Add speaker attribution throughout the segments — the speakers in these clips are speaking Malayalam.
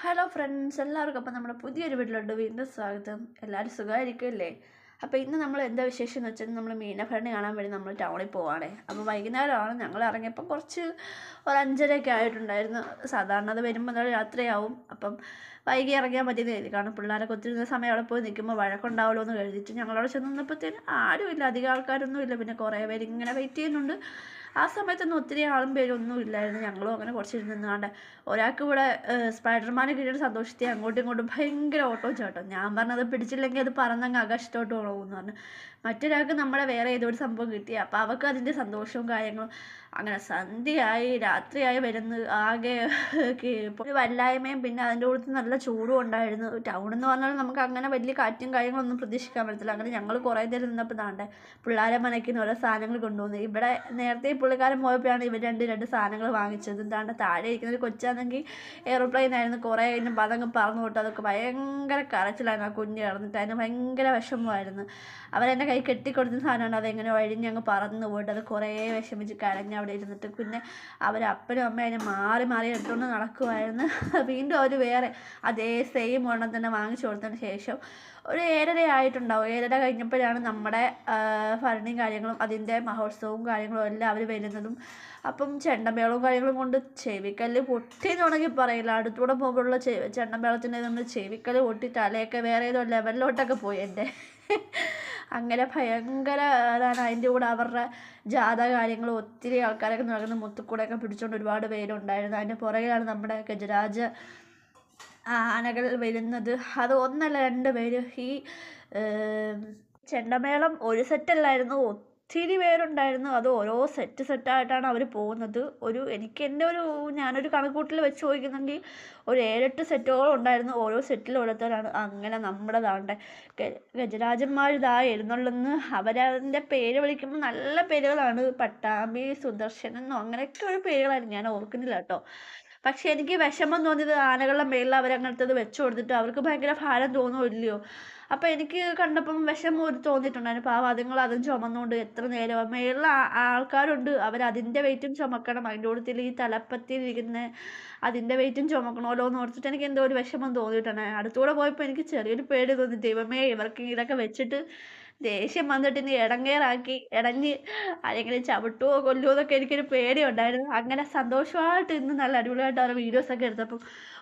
Speaker 1: ഹലോ ഫ്രണ്ട്സ്, എല്ലാവർക്കും അപ്പം നമ്മുടെ പുതിയൊരു വീട്ടിലോട്ട് വീണ്ടും സ്വാഗതം. എല്ലാവരും സുഖമായിരിക്കുമല്ലേ? അപ്പോൾ ഇന്ന് നമ്മൾ എന്താ വിശേഷം എന്ന് വെച്ചാൽ നമ്മൾ മീനഭരണി കാണാൻ വേണ്ടി നമ്മൾ ടൗണിൽ പോവാണേ. അപ്പോൾ വൈകുന്നേരമാണ് ഞങ്ങൾ ഇറങ്ങിയപ്പോൾ കുറച്ച് ഒരു 5:30 ആയിട്ടുണ്ടായിരുന്നു. സാധാരണ അത് വരുമ്പോൾ രാത്രിയാവും. അപ്പം വൈകി ഇറങ്ങിയാൽ മതിയെന്ന് കരുതി, കാരണം പിള്ളേരൊക്കെ ഒത്തിരി സമയം അവിടെ പോയി നിൽക്കുമ്പോൾ വഴക്കുണ്ടാവുമല്ലോ എന്ന് കരുതിയിട്ട് ഞങ്ങളവിടെ ചെന്ന് നിന്നപ്പോഴത്തേന് ആരുമില്ല, അധികം ആൾക്കാരൊന്നും ഇല്ല. പിന്നെ കുറേ പേര് ഇങ്ങനെ വെയിറ്റ് ചെയ്യുന്നുണ്ട്. ആ സമയത്തൊന്നും ഒത്തിരി ആളും പേരൊന്നും ഇല്ലായിരുന്നു. ഞങ്ങളും അങ്ങനെ കുറച്ചിരുന്ന് നിന്നാണ്ട് ഒരാൾക്ക് ഇവിടെ സ്പൈഡർമാനെ കിട്ടിയിട്ട് സന്തോഷത്തെ അങ്ങോട്ടും ഇങ്ങോട്ടും ഭയങ്കര ഓട്ടോ ചാട്ടം. ഞാൻ പറഞ്ഞത് പിടിച്ചില്ലെങ്കിൽ അത് പറന്നങ്ങ് ആകാശത്തോട്ട് പോകുമെന്ന് പറഞ്ഞു. മറ്റൊരാൾക്ക് നമ്മളെ വേറെ ഏതോ ഒരു സംഭവം കിട്ടി. അപ്പോൾ അവർക്ക് അതിൻ്റെ സന്തോഷവും കാര്യങ്ങളും. അങ്ങനെ സന്ധ്യയായി രാത്രിയായി വരുന്നത് ആകെ ഒരു വല്ലായ്മയും പിന്നെ അതിൻ്റെ കൂടെ നല്ല ചൂടും ഉണ്ടായിരുന്നു. ടൗൺ എന്ന് പറഞ്ഞാൽ നമുക്ക് അങ്ങനെ വലിയ കാറ്റും കാര്യങ്ങളൊന്നും പ്രതീക്ഷിക്കാൻ പറ്റത്തില്ല. അങ്ങനെ ഞങ്ങൾ കുറേ നേരം നിന്നപ്പോൾ താണ്ടെ പിള്ളേരെ മനയ്ക്കുന്ന ഓരോ സാധനങ്ങൾ കൊണ്ടുവന്നു. ഇവിടെ നേരത്തെ പുള്ളിക്കാരൻ പോയപ്പോഴാണ് ഇവർ രണ്ട് സാധനങ്ങൾ വാങ്ങിച്ചത്. എന്താണ്ട് താഴെ ഇരിക്കുന്ന ഒരു കൊച്ചാണെങ്കിൽ എയറോപ്ലെയിൻ ആയിരുന്നു. കുറേ കഴിഞ്ഞപ്പോൾ അതങ്ങ് പറന്നു പോയിട്ട് അതൊക്കെ ഭയങ്കര കരച്ചിലായിരുന്നു. ആ കുഞ്ഞ് കിടന്നിട്ട് അതിന് ഭയങ്കര വിഷമമായിരുന്നു. അവരെൻ്റെ കൈ കെട്ടിക്കൊടുത്ത സാധനമാണ്. അതെങ്ങനെ വഴിഞ്ഞ് അങ്ങ് പറന്നു പോയിട്ട് അത് കുറേ വിഷമിച്ച് കരഞ്ഞ് അവിടെ ഇരുന്നിട്ട് പിന്നെ അവരപ്പനും അമ്മയും അതിനെ മാറി മാറി എടുത്തുകൊണ്ട് നടക്കുമായിരുന്നു. വീണ്ടും അവർ വേറെ അതേ സെയിം ഒരെണ്ണം തന്നെ വാങ്ങിച്ചു കൊടുത്തതിന് ശേഷം ഒരു 7:30 ആയിട്ടുണ്ടാവും. 7:30 കഴിഞ്ഞപ്പോഴാണ് നമ്മുടെ ഭരണിയും കാര്യങ്ങളും അതിൻ്റെ മഹോത്സവവും കാര്യങ്ങളും എല്ലാം അവർ വരുന്നതും. അപ്പം ചെണ്ടമേളവും കാര്യങ്ങളും കൊണ്ട് ചെവിക്കല്ല് പൊട്ടിയെന്ന് വേണമെങ്കിൽ പറയില്ല. അടുത്തൂടെ പോകുമ്പോഴുള്ള ചെണ്ടമേളത്തിൻ്റെ കൊണ്ട് ചെവിക്കല്ല് പൊട്ടി തലയൊക്കെ വേറെ ഏതോ ലെവലിലോട്ടൊക്കെ പോയി എൻ്റെ. അങ്ങനെ ഭയങ്കര അതാണ്. അതിൻ്റെ കൂടെ അവരുടെ ജാഥ കാര്യങ്ങളും ഒത്തിരി ആൾക്കാരൊക്കെ നടക്കുന്ന മുത്തുക്കൂടെയൊക്കെ പിടിച്ചുകൊണ്ട് ഒരുപാട് പേരുണ്ടായിരുന്നു. അതിൻ്റെ പുറകിലാണ് നമ്മുടെ ഗജരാജ ആനകൾ വരുന്നത്. അത് ഒന്നല്ല 2 പേര്. ഈ ചെണ്ടമേളം ഒരു സെറ്റല്ലായിരുന്നു, ഒത്തിരി പേരുണ്ടായിരുന്നു. അത് ഓരോ സെറ്റായിട്ടാണ് അവർ പോകുന്നത്. എനിക്ക് ഞാനൊരു കണക്കൂട്ടിൽ വെച്ച് ചോദിക്കുന്നെങ്കിൽ ഒരു 7-8 സെറ്റുകളും ഉണ്ടായിരുന്നു. ഓരോ സെറ്റിൽ ഓരോരുത്തരാണ്. അങ്ങനെ നമ്മുടെ ഗജരാജന്മാർ എഴുന്നള്ളുന്നു. അവരതിൻ്റെ പേര് വിളിക്കുമ്പോൾ നല്ല പേരുകളാണ്. പട്ടാമ്പി, സുദർശനൻ എന്നോ അങ്ങനെയൊക്കെ ഒരു പേരുകളായിരുന്നു. ഞാൻ ഓർക്കുന്നില്ല കേട്ടോ. പക്ഷെ എനിക്ക് വിഷമം തോന്നിയത് ആനകളുടെ മേളിൽ അവരങ്ങനത്തത് വെച്ച് കൊടുത്തിട്ട് അവർക്ക് ഭയങ്കര ഭാരം തോന്നുമോ ഇല്ലയോ. അപ്പോൾ എനിക്ക് കണ്ടപ്പം വിഷമം തോന്നിയിട്ടുണ്ടായിരുന്നു. പാവം അതുങ്ങൾ അതും ചുമന്നുകൊണ്ട് എത്ര നേരം മേളിൽ ആൾക്കാരുണ്ട്, അവരതിൻ്റെ വെയിറ്റും ചുമക്കണം. അതിൻ്റെ കൂട്ടത്തിൽ ഈ തലപ്പത്തിരിക്കുന്ന അതിൻ്റെ വെയിറ്റും ചുമക്കണമല്ലോ എന്ന് ഓർത്തിട്ട് എനിക്ക് എന്തോ ഒരു വിഷമം തോന്നിയിട്ടുണ്ട്. അടുത്തൂടെ പോയപ്പോൾ എനിക്ക് ചെറിയൊരു പേടി തോന്നി. ദൈവമേ, ഇവർക്ക് ഇതൊക്കെ വെച്ചിട്ട് ദേഷ്യം വന്നിട്ട് ഇനി ഇടഞ്ഞ് ആരെങ്കിലും ചവിട്ടുമോ കൊല്ലുമോ എന്നൊക്കെ എനിക്കൊരു പേടിയുണ്ടായിരുന്നു. അങ്ങനെ സന്തോഷമായിട്ട് ഇന്ന് നല്ല അടിപൊളിയായിട്ട് അവരുടെ വീഡിയോസൊക്കെ എടുത്തപ്പം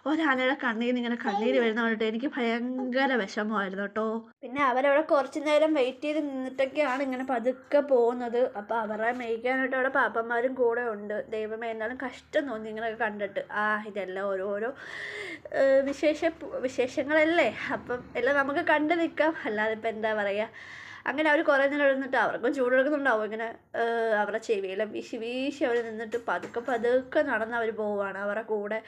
Speaker 1: ഒരാനയുടെ കണ്ണീന്ന് ഇങ്ങനെ കണ്ണീര് വരുന്ന കണ്ടിട്ട് എനിക്ക് ഭയങ്കര വിഷമമായിരുന്നു കേട്ടോ. പിന്നെ അവരവിടെ കുറച്ച് നേരം വെയിറ്റ് ചെയ്ത് നിന്നിട്ടൊക്കെയാണ് ഇങ്ങനെ പതുക്കെ പോകുന്നത്. അപ്പോൾ അവരെ മേയ്ക്കാനായിട്ട് അവിടെ പാപ്പന്മാരും കൂടെ ഉണ്ട്. ദൈവമേ, എന്നാലും കഷ്ടം തോന്നി ഇങ്ങനെയൊക്കെ കണ്ടിട്ട്. ഇതെല്ലാം ഓരോരോ വിശേഷങ്ങളല്ലേ. അപ്പം എല്ലാം നമുക്ക് കണ്ടു നിൽക്കാം, അല്ലാതെ ഇപ്പം എന്താ പറയുക. അങ്ങനെ അവർ കുറേ നേരം ഇരുന്നിട്ട് അവർക്കും ചൂടെടുക്കുന്നുണ്ടാവും. ഇങ്ങനെ അവരുടെ ചെവിയിലും വീശി അവർ നിന്നിട്ട് പതുക്കെ നടന്ന് അവർ പോവുകയാണ്. അവരുടെ കൂടെ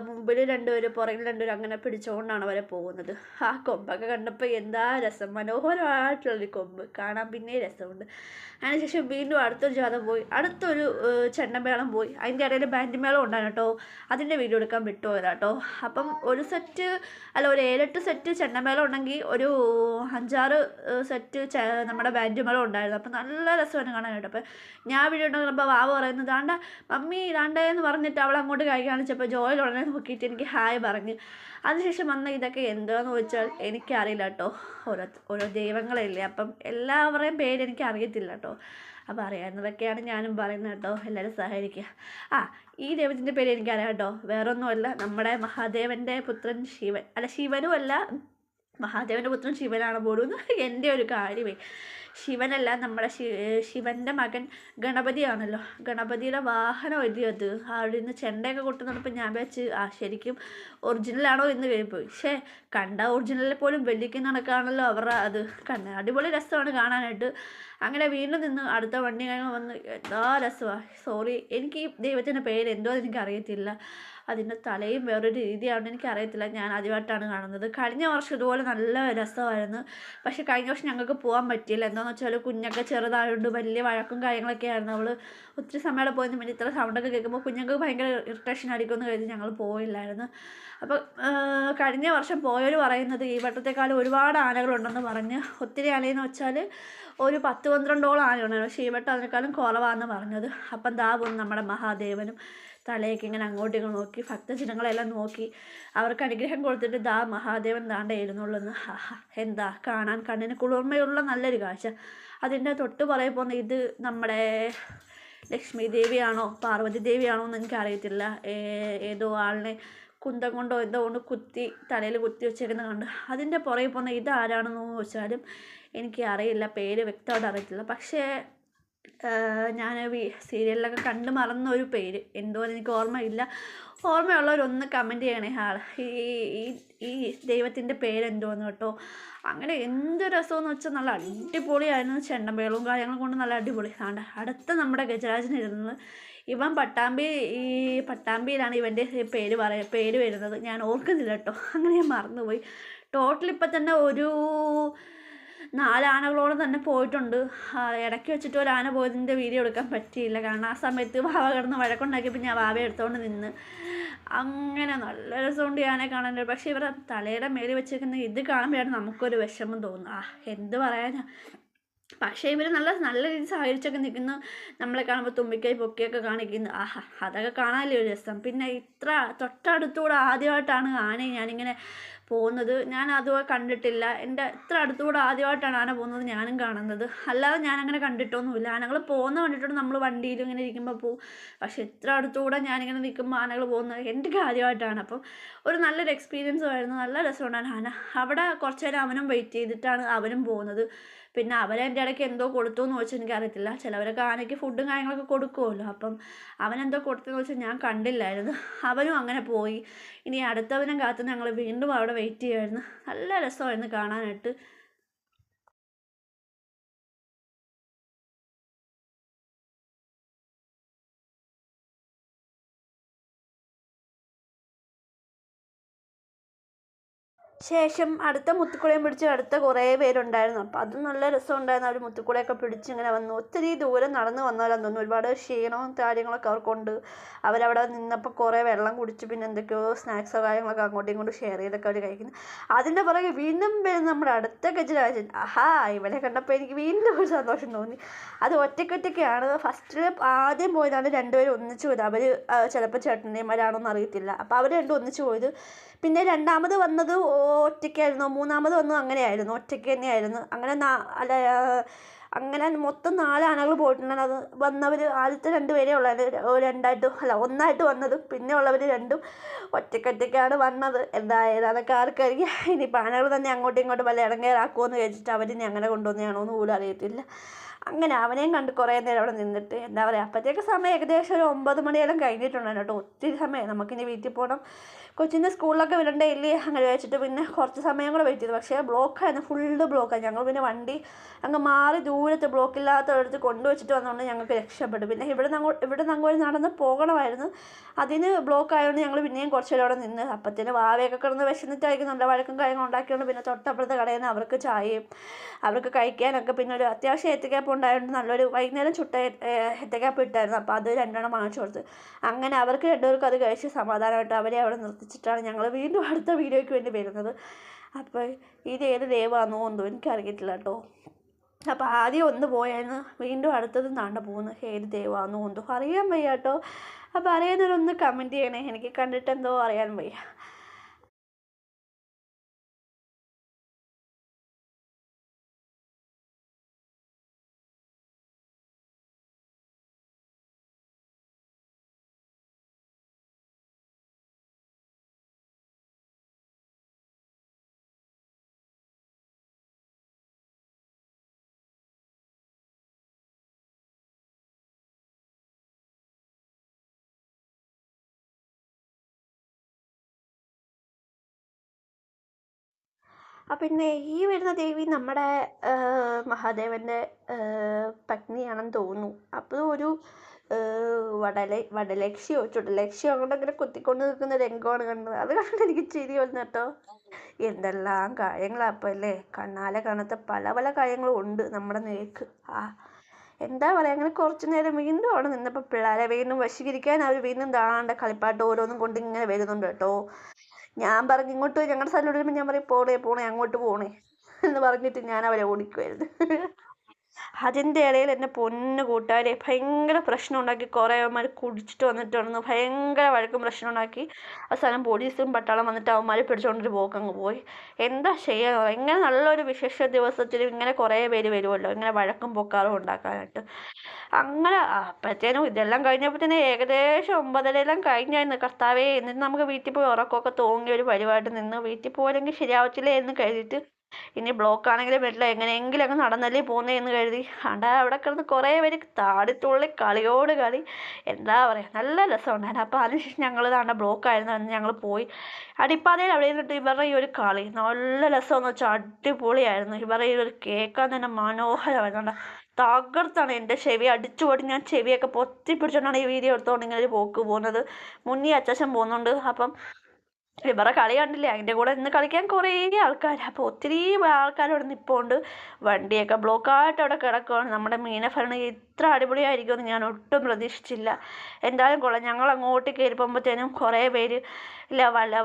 Speaker 1: മുമ്പിൽ 2 പേര് പുറകിൽ 2 പേര് അങ്ങനെ പിടിച്ചുകൊണ്ടാണ് അവരെ പോകുന്നത്. ആ കൊമ്പൊക്കെ കണ്ടപ്പോൾ എന്താ രസം, മനോഹരമായിട്ടുള്ളൊരു കൊമ്പ് കാണാൻ പിന്നെ രസമുണ്ട്. അതിനുശേഷം വീണ്ടും അടുത്തൊരു ജാഥ പോയി, അടുത്തൊരു ചെണ്ടമേളം പോയി. അതിൻ്റെ ഇടയിൽ ബാൻഡ് മേളം ഉണ്ടായിരുന്നു കേട്ടോ. അതിൻ്റെ വീഡിയോ എടുക്കാൻ വിട്ടുപോയതാ കേട്ടോ. അപ്പം ഒരു 7-8 സെറ്റ് ചെണ്ടമേളം ഉണ്ടെങ്കിൽ ഒരു 5-6 സെറ്റ് നമ്മുടെ ബാൻഡ് മേളം ഉണ്ടായിരുന്നു. അപ്പം നല്ല രസമാണ് കാണാനായിട്ട്. അപ്പം ഞാൻ വീഡിയോ ഉണ്ടാകുമ്പോൾ വാവ പറയുന്നത് ദാണ്ട മമ്മി ദാണ്ടേ എന്ന് പറഞ്ഞിട്ട് അവൾ അങ്ങോട്ട് കൈ കാണിച്ചപ്പോൾ ജോയിൽ ഉടനെ നോക്കിയിട്ട് എനിക്ക് ഹായ് പറഞ്ഞ്. അതിനുശേഷം വന്ന ഇതൊക്കെ എന്താണെന്ന് ചോദിച്ചാൽ എനിക്കറിയില്ല കേട്ടോ. ഓരോ ദൈവങ്ങളില്ലേ, അപ്പം എല്ലാവരുടെയും പേര് എനിക്ക് അറിയത്തില്ല കേട്ടോ. അപ്പോൾ അറിയാവുന്നതൊക്കെയാണ് ഞാനും പറയുന്നത് കേട്ടോ. എല്ലാവരും സഹകരിക്കുക. ഈ ദൈവത്തിൻ്റെ പേര് എനിക്കറിയാം കേട്ടോ. വേറൊന്നുമല്ല, നമ്മുടെ മഹാദേവൻ്റെ പുത്രൻ ശിവൻ. അല്ല, ശിവനും അല്ല, മഹാദേവൻ്റെ പുത്രൻ ശിവനാണ് പോലും എൻ്റെ ഒരു കാര്യമേ. ശിവനല്ല, നമ്മുടെ ശിവൻ്റെ മകൻ ഗണപതിയാണല്ലോ. ഗണപതിയുടെ വാഹനമല്ലേ അത്. അവിടെ നിന്ന് ചെണ്ടയൊക്കെ കൊട്ടുന്നപ്പോൾ ഞാൻ വെച്ച് ശരിക്കും ഒറിജിനലാണോ എന്ന് കേൾപ്പോയി. പക്ഷേ കണ്ട ഒറിജിനലിൽ പോലും വെള്ളിക്കുന്ന കണക്കാണല്ലോ അവരുടെ അത്. അടിപൊളി രസമാണ് കാണാനായിട്ട്. അങ്ങനെ വീണ്ടും നിന്ന് അടുത്ത വണ്ടി വന്ന് എന്താ രസമാണ്. സോറി, എനിക്ക് ഈ ദൈവത്തിൻ്റെ പേര് എന്തോ എനിക്ക് അറിയത്തില്ല. അതിൻ്റെ തലയും വേറൊരു രീതിയാണെന്ന് എനിക്കറിയത്തില്ല. ഞാൻ ആദ്യമായിട്ടാണ് കാണുന്നത്. കഴിഞ്ഞ വർഷം ഇതുപോലെ നല്ല രസമായിരുന്നു. പക്ഷേ കഴിഞ്ഞ വർഷം ഞങ്ങൾക്ക് പോകാൻ പറ്റിയില്ല. എന്താണെന്ന് വെച്ചാൽ കുഞ്ഞൊക്കെ ചെറുതായതുകൊണ്ട് വലിയ വഴക്കും കാര്യങ്ങളൊക്കെ ആയിരുന്നു. അവൾ ഒത്തിരി സമയം പോയതിന് പിന്നെ ഇത്ര സൗണ്ടൊക്കെ കേൾക്കുമ്പോൾ കുഞ്ഞുങ്ങൾക്ക് ഭയങ്കര ഇറിറ്റേഷൻ അടിക്കുമെന്ന് കരുതി ഞങ്ങൾ പോയില്ലായിരുന്നു. അപ്പോൾ കഴിഞ്ഞ വർഷം പോയവർ പറയുന്നത് ഈ വട്ടത്തെക്കാളും ഒരുപാട് ആനകളുണ്ടെന്ന് പറഞ്ഞ്. ഒത്തിരി ആനയെന്ന് വെച്ചാൽ ഒരു 10-12ഓളം ആനയുണ്ടായിരുന്നു. പക്ഷേ ഈ വട്ടം അതിനേക്കാളും കുറവാണെന്ന് പറഞ്ഞത്. അപ്പം പോകുന്നു നമ്മുടെ മഹാദേവനും തലയൊക്കെ ഇങ്ങനെ അങ്ങോട്ടും ഇങ്ങോട്ടും നോക്കി ഭക്തജനങ്ങളെല്ലാം നോക്കി അവർക്ക് അനുഗ്രഹം കൊടുത്തിട്ട് ദാ മഹാദേവൻ ദാണ്ട എഴുന്നള്ളുന്നു. എന്താ കാണാൻ കണ്ണിന് കുളിർമയുള്ള നല്ലൊരു കാഴ്ച. അതിൻ്റെ തൊട്ട് പുറകെ പോകുന്ന ഇത് നമ്മുടെ ലക്ഷ്മി ദേവിയാണോ പാർവതി ദേവിയാണോ എന്ന് എനിക്കറിയത്തില്ല. ഏതോ ആളിനെ കുന്തം കൊണ്ടോ എന്തോ കൊണ്ട് കുത്തി തലയിൽ കുത്തി വെച്ചേക്കുന്നത് കണ്ട്. അതിൻ്റെ പുറകെ പോകുന്ന ഇതാരാണെന്ന് ചോദിച്ചാലും എനിക്ക് അറിയില്ല, പേര് വ്യക്തമായിട്ട് അറിയത്തില്ല. പക്ഷേ ഞാൻ സീരിയലിലൊക്കെ കണ്ട് മറന്ന ഒരു പേര് എന്തോന്ന് എനിക്ക് ഓർമ്മയില്ല. ഓർമ്മയുള്ളവരൊന്ന് കമൻറ്റ് ചെയ്യണേ ഈ ദൈവത്തിൻ്റെ പേരെന്തോന്ന് കേട്ടോ. അങ്ങനെ എന്ത് രസമെന്ന് വെച്ചാൽ നല്ല അടിപൊളിയായിരുന്നു. ചെണ്ടമേളവും കാര്യങ്ങളും കൊണ്ട് നല്ല അടിപൊളി. അടുത്ത നമ്മുടെ ഗജരാജൻ ഇരുന്നത് ഇവൻ പട്ടാമ്പിയിലാണ് ഇവൻ്റെ പേര് വരുന്നത്. ഞാൻ ഓർക്കുന്നില്ല കേട്ടോ, അങ്ങനെ ഞാൻ മറന്നുപോയി. ടോട്ടൽ ഇപ്പം തന്നെ ഒരു 4 ആനകളോളം തന്നെ പോയിട്ടുണ്ട്. ഇടയ്ക്ക് വെച്ചിട്ട് ഒരു ആന പോയതിൻ്റെ വീഡിയോ എടുക്കാൻ പറ്റിയില്ല, കാരണം ആ സമയത്ത് വാവ കിടന്ന് വഴക്കുണ്ടാക്കിയപ്പോൾ ഞാൻ വാവയെ എടുത്തുകൊണ്ട് നിന്ന്. അങ്ങനെ നല്ല രസമുണ്ട് ആനയെ കാണാൻ. പക്ഷേ ഇവരുടെ തലയുടെ മേലിൽ വെച്ചേക്കുന്ന ഇത് കാണുമ്പോഴാണ് നമുക്കൊരു വിഷമം തോന്നുന്നത്. എന്ത് പറയാനാ. പക്ഷേ ഇവർ നല്ല രീതിയിൽ സഹകരിച്ചൊക്കെ നിൽക്കുന്നു. നമ്മളെ കാണുമ്പോൾ തുമ്പിക്കൈ പൊക്കിയൊക്കെ കാണിക്കുന്നു. അതൊക്കെ കാണാനല്ലേ ഒരു രസം. പിന്നെ ഇത്ര തൊട്ടടുത്തൂടെ ആദ്യമായിട്ടാണ് ആനയെ ഞാനിങ്ങനെ പോകുന്നത്. ഞാൻ അതുപോലെ കണ്ടിട്ടില്ല. എൻ്റെ ഇത്ര അടുത്തുകൂടെ ആദ്യമായിട്ടാണ് ആന പോകുന്നത് ഞാനും കാണുന്നത്. അല്ലാതെ ഞാനങ്ങനെ കണ്ടിട്ടൊന്നുമില്ല. ആനകൾ പോകുന്ന കണ്ടിട്ടുണ്ട്, നമ്മൾ വണ്ടിയിൽ ഇങ്ങനെ ഇരിക്കുമ്പോൾ പോവും. പക്ഷേ ഇത്ര അടുത്തുകൂടെ ഞാനിങ്ങനെ നിൽക്കുമ്പോൾ ആനകൾ പോകുന്നത് എനിക്ക് ആദ്യമായിട്ടാണ്. അപ്പം ഒരു നല്ലൊരു എക്സ്പീരിയൻസ് ആയിരുന്നു. നല്ല രസമുണ്ടാണ് ആന. അവിടെ കുറച്ച് നേരം അവനും വെയിറ്റ് ചെയ്തിട്ടാണ് അവനും പോകുന്നത്. പിന്നെ അവരെൻ്റെ ഇടയ്ക്ക് എന്തോ കൊടുത്തു എന്ന് ചോദിച്ചാൽ എനിക്കറിയത്തില്ല. ചിലവരൊക്കെ ആനയ്ക്ക് ഫുഡും കാര്യങ്ങളൊക്കെ കൊടുക്കുമല്ലോ. അപ്പം അവനെന്തോ കൊടുത്തെന്ന് വെച്ചാൽ ഞാൻ കണ്ടില്ലായിരുന്നു. അവനും അങ്ങനെ പോയി. ഇനി അടുത്തവനും കാത്ത് ഞങ്ങൾ വീണ്ടും അവിടെ വെയിറ്റ് ചെയ്യുമായിരുന്നു. നല്ല രസമായിരുന്നു കാണാനായിട്ട്. ശേഷം അടുത്ത മുത്തുക്കുടയും പിടിച്ച് അടുത്ത കുറേ പേരുണ്ടായിരുന്നു. അപ്പോൾ അതും നല്ല രസമുണ്ടായിരുന്നു. അവർ മുത്തുക്കുടയൊക്കെ പിടിച്ച് ഇങ്ങനെ വന്നു. ഒത്തിരി ദൂരം നടന്ന് വന്നാലെന്ന് തോന്നുന്നു. ഒരുപാട് ക്ഷീണവും കാര്യങ്ങളൊക്കെ അവർക്കുണ്ട്. അവരവിടെ നിന്നപ്പോൾ കുറേ വെള്ളം കുടിച്ച് പിന്നെ എന്തൊക്കെയോ സ്നാക്സോ കാര്യങ്ങളൊക്കെ അങ്ങോട്ടും ഇങ്ങോട്ടും ഷെയർ ചെയ്തൊക്കെ അവർ കഴിക്കുന്നു. അതിൻ്റെ പുറകെ വീണ്ടും വരുന്ന നമ്മുടെ അടുത്ത ഗജരാജൻ. ഇവനെ കണ്ടപ്പോൾ എനിക്ക് വീണ്ടും ഒരു സന്തോഷം തോന്നി. അത് ഒറ്റയ്ക്കൊറ്റയ്ക്കാണ്. ഫസ്റ്റിൽ ആദ്യം പോയതാണ് രണ്ടുപേരും ഒന്നിച്ച് പോയത്. അവർ ചിലപ്പോൾ ചേട്ടന്മാരാണോന്ന് അറിയത്തില്ല. അപ്പോൾ അവർ രണ്ടും ഒന്നിച്ച് പോയത്. പിന്നെ രണ്ടാമത് വന്നത് ഒറ്റയ്ക്കായിരുന്നു. മൂന്നാമത് വന്നു അങ്ങനെയായിരുന്നു, ഒറ്റയ്ക്ക് തന്നെയായിരുന്നു. അങ്ങനെ മൊത്തം 4 ആനകൾ പോയിട്ടുണ്ടായിരുന്നു. അത് വന്നവർ ആദ്യത്തെ 2 പേരേ ഉള്ളായിരുന്നു. ഒന്നായിട്ട് വന്നത്. പിന്നെ ഉള്ളവർ രണ്ടും ഒറ്റയ്ക്കൊറ്റയ്ക്കാണ് വന്നത്. ഏതാണൊക്കെ ആർക്കറിയാം. ഇനിയിപ്പോൾ ആനകൾ തന്നെ അങ്ങോട്ടും ഇങ്ങോട്ടും വല്ല ഇടങ്ങേറാക്കുമെന്ന് ചോദിച്ചിട്ട് അവരിനി അങ്ങനെ കൊണ്ടുവന്നതാണോ എന്ന് പോലും അറിയത്തില്ല. അങ്ങനെ അവനെയും കണ്ട് കുറേ നേരം അവിടെ നിന്നിട്ട് എന്താ പറയുക, അപ്പോഴത്തേക്ക് സമയം ഏകദേശം ഒരു 9 മണിയെല്ലാം കഴിഞ്ഞിട്ടുണ്ടായിരുന്നു കേട്ടോ. ഒത്തിരി സമയം. നമുക്കിനി വീട്ടിൽ പോകണം, കൊച്ചിൻ്റെ സ്കൂളിലൊക്കെ വിടണ്ടേ ഇല്ലേ, അങ്ങനെ വെച്ചിട്ട് പിന്നെ കുറച്ച് സമയം കൂടെ വെയിറ്റ് ചെയ്തു. പക്ഷേ ബ്ലോക്കായിരുന്നു, ഫുള്ള് ബ്ലോക്കായി. ഞങ്ങൾ പിന്നെ വണ്ടി അങ്ങ് മാറി ദൂരത്ത് ബ്ലോക്കില്ലാത്തടത്ത് കൊണ്ടുവച്ചിട്ട് വന്നുകൊണ്ട് ഞങ്ങൾക്ക് രക്ഷപ്പെട്ടു. പിന്നെ ഇവിടെ നിന്ന് അങ്ങോട്ട് നടന്ന് പോകണമായിരുന്നു. അതിന് ബ്ലോക്ക് ആയതുകൊണ്ട് ഞങ്ങൾ പിന്നെയും കുറച്ച് നേരം അവിടെ നിന്ന്. അപ്പത്തിന് വാവയൊക്കെ കിടന്ന് വിശന്നിട്ടായിരിക്കും നല്ല വഴക്കും കാര്യങ്ങളും ഉണ്ടാക്കിയോണ്ട് പിന്നെ തൊട്ടപ്പുറത്തെ കടയിൽ നിന്ന് അവർക്ക് ചായയും അവർക്ക് കഴിക്കാനൊക്കെ പിന്നെ ഒരു അത്യാവശ്യം ഏത്തക്കാപ്പ് ഉണ്ടായതുകൊണ്ട് നല്ലൊരു വൈകുന്നേരം ചുട്ട ഏത്തക്കാപ്പ് ഇട്ടായിരുന്നു. അപ്പോൾ അത് 2 വാങ്ങിച്ചു കൊടുത്ത്. അങ്ങനെ അവർക്ക് 2 പേർക്കും അത് കഴിച്ച് സമാധാനമായിട്ട് അവരെ അവിടെ നിർത്തിച്ചിട്ടാണ് ഞങ്ങൾ വീണ്ടും അടുത്ത വീഡിയോയ്ക്ക് വേണ്ടി വരുന്നത്. അപ്പോൾ ഇത് ഏത് ദൈവമാണെന്നോ എന്തോ എനിക്കറിയത്തില്ല കേട്ടോ. അപ്പോൾ ആദ്യം ഒന്ന് പോയായിരുന്നു, വീണ്ടും അടുത്തത് താണ്ട പോകുന്നു. ഏത് ദൈവമാണെന്നോ എന്തോ അറിയാൻ വയ്യ കേട്ടോ. അപ്പോൾ അറിയുന്നവരൊന്ന് കമൻറ്റ് ചെയ്യണേ, എനിക്ക് കണ്ടിട്ട് എന്തോ അറിയാൻ വയ്യ. പിന്നെ ഈ വരുന്ന ദേവി നമ്മുടെ മഹാദേവൻ്റെ പത്നിയാണെന്ന് തോന്നുന്നു. അപ്പോൾ ഒരു വടലക്ഷ്യോ ചുടലക്ഷ്യോ അങ്ങനെ കുത്തിക്കൊണ്ട് നിൽക്കുന്ന രംഗമാണ് കണ്ടത്. അത് കണ്ടിട്ട് എനിക്ക് ചിരി വന്നു കേട്ടോ. എന്തെല്ലാം കാര്യങ്ങളാണ് അപ്പോൾ അല്ലേ. കണ്ണാലെ കാണാത്ത പല പല കാര്യങ്ങളും ഉണ്ട് നമ്മുടെ നേർക്ക്. എന്താ പറയുക, അങ്ങനെ കുറച്ച് നേരം വീണ്ടും അവിടെ നിന്നപ്പോൾ പിള്ളേരെ വീണ്ടും വശീകരിക്കാൻ അവർ വീണ്ടും ദാണ്ട കളിപ്പാട്ട് ഓരോന്നും കൊണ്ട് ഇങ്ങനെ വരുന്നുണ്ട് കേട്ടോ. ഞാൻ പറഞ്ഞു ഇങ്ങോട്ട് ഞങ്ങളുടെ സ്ഥലം വരുമ്പോൾ ഞാൻ പറയും പോണേ അങ്ങോട്ട് പോണേ എന്ന് പറഞ്ഞിട്ട് ഞാൻ അവരെ ഓടിക്കുമായിരുന്നു. അതിൻ്റെ ഇടയിൽ എൻ്റെ പൊന്ന് കൂട്ടുകാരെ ഭയങ്കര പ്രശ്നം ഉണ്ടാക്കി. കുറേ അവന്മാർ കുടിച്ചിട്ട് വന്നിട്ടുണ്ടെന്ന് ഭയങ്കര വഴക്കും പ്രശ്നം ഉണ്ടാക്കി. അവസാനം പോലീസും പട്ടാളം വന്നിട്ട് അവന്മാർ പിടിച്ചുകൊണ്ടൊരു പോക്കങ്ങ് പോയി. എന്താ ചെയ്യുക? ഇങ്ങനെ നല്ലൊരു വിശേഷ ദിവസത്തിൽ ഇങ്ങനെ കുറേ പേര് വരുമല്ലോ ഇങ്ങനെ വഴക്കും പൊക്കാറും ഉണ്ടാക്കാനായിട്ട്. അങ്ങനെ അപ്പോഴത്തേനും ഇതെല്ലാം കഴിഞ്ഞപ്പോഴത്തേനും ഏകദേശം 9:30 കഴിഞ്ഞായിരുന്നു. കർത്താവേ, എന്നിട്ട് നമുക്ക് വീട്ടിൽ പോയി ഉറക്കമൊക്കെ തോന്നിയ ഒരു പരിപാടി നിന്ന് വീട്ടിൽ പോയില്ലെങ്കിൽ ശരിയാവത്തില്ലേ എന്ന് കരുതിയിട്ട് ഇനി ബ്ലോക്ക് ആണെങ്കിലും പറ്റില്ല, എങ്ങനെയെങ്കിലും അങ്ങ് നടന്നല്ലേ പോകുന്നേ എന്ന് കരുതി അവിടെ കിടന്ന് കുറേ പേര് താടിത്തുള്ളി കളിയോട് കളി. എന്താ പറയുക, നല്ല രസമുണ്ടായിരുന്നു. അപ്പോൾ അതിനുശേഷം ഞങ്ങൾ ബ്ലോക്ക് ആയിരുന്നു അന്ന് ഞങ്ങൾ പോയി അടിപ്പാതയിൽ അവിടെ ഇരുന്നിട്ട് ഇവരുടെ ഈ ഒരു കളി നല്ല രസമെന്ന് വെച്ചാൽ അടിപൊളിയായിരുന്നു. ഇവരുടെ ഈ ഒരു കേൾക്കാൻ തന്നെ മനോഹരമായിരുന്നു. തകർത്താണ്. എൻ്റെ ചെവി അടിച്ചു പോയിട്ട് ഞാൻ ചെവിയൊക്കെ പൊത്തി പിടിച്ചോണ്ടാണ് ഈ വീഡിയോ എടുത്തുകൊണ്ട് ഇങ്ങനെ ഒരു പോക്ക് പോകുന്നത്. മുന്നേ അച്ചാച്ചൻ പോകുന്നുണ്ട്. അപ്പം ഇവരുടെ കളി കണ്ടില്ലേ, അതിൻ്റെ കൂടെ ഇന്ന് കളിക്കാൻ കുറേ ആൾക്കാർ. അപ്പോൾ ഒത്തിരി ആൾക്കാർ അവിടെ നിൽപ്പുണ്ട്. വണ്ടിയൊക്കെ ബ്ലോക്കായിട്ട് അവിടെ കിടക്കുകയാണ്. നമ്മുടെ മീനഭരണി ഇത്ര അടിപൊളിയായിരിക്കുമെന്ന് ഞാൻ ഒട്ടും പ്രതീക്ഷിച്ചില്ല. എന്തായാലും കൊള്ളാം. ഞങ്ങൾ അങ്ങോട്ട് കയറിപ്പോകുമ്പോഴത്തേനും കുറേ പേര്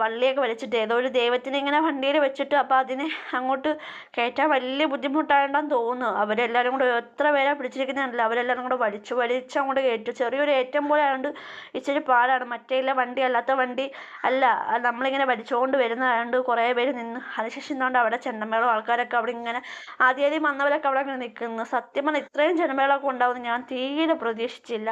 Speaker 1: വള്ളിയൊക്കെ വലിച്ചിട്ട് ഏതോ ഒരു ദൈവത്തിനെ ഇങ്ങനെ വണ്ടിയിൽ വെച്ചിട്ട് അപ്പോൾ അതിനെ അങ്ങോട്ട് കയറ്റാൻ വലിയ ബുദ്ധിമുട്ടായിട്ടുണ്ടെന്ന് തോന്നുന്നു. അവരെല്ലാവരും കൂടെ എത്ര പേരാണ് പിടിച്ചിരിക്കുന്നതല്ല, അവരെല്ലാവരും കൂടെ വലിച്ച് അങ്ങോട്ട് കയറ്റും. ചെറിയൊരു ഏറ്റം പോലെ ആയതുകൊണ്ട് ഇച്ചിരി പാടാണ്. മറ്റേ വണ്ടി അല്ലാത്ത വണ്ടി അല്ല, നമ്മളിങ്ങനെ വലിച്ചുകൊണ്ട് വരുന്നതായതുകൊണ്ട് കുറേ പേര് നിന്ന്. അതിനുശേഷം എന്തുകൊണ്ട് അവിടെ ചെണ്ടമേളം ആൾക്കാരൊക്കെ അവിടെ ഇങ്ങനെ ആദ്യം വന്നവരൊക്കെ അവിടെ ഇങ്ങനെ നിൽക്കുന്നു. സത്യം പറഞ്ഞാൽ ഇത്രയും ചെണ്ടമേളമൊക്കെ ഉണ്ടാവുമെന്ന് ഞാൻ തീരെ പ്രതീക്ഷിച്ചില്ല.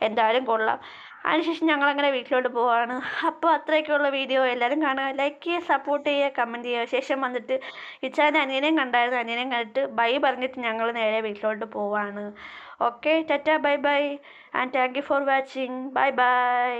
Speaker 1: എന്തായാലും കൊള്ളാം. അതിനുശേഷം ഞങ്ങളങ്ങനെ വീട്ടിലോട്ട് പോവാണ്. അപ്പോൾ അത്രയൊക്കെയുള്ള വീഡിയോ. എല്ലാവരും കാണുക, ലൈക്ക് ചെയ്യുക, സപ്പോർട്ട് ചെയ്യുക, കമൻറ്റ് ചെയ്യുക. ശേഷം വന്നിട്ട് ഇച്ചാൻ്റെ അനിയനെയും കണ്ടായിരുന്നു. അനിയനെയും കണ്ടിട്ട് ബൈ പറഞ്ഞിട്ട് ഞങ്ങൾ നേരെ വീട്ടിലോട്ട് പോവാണ്. Okay, Tata, bye bye and thank you for watching. Bye bye.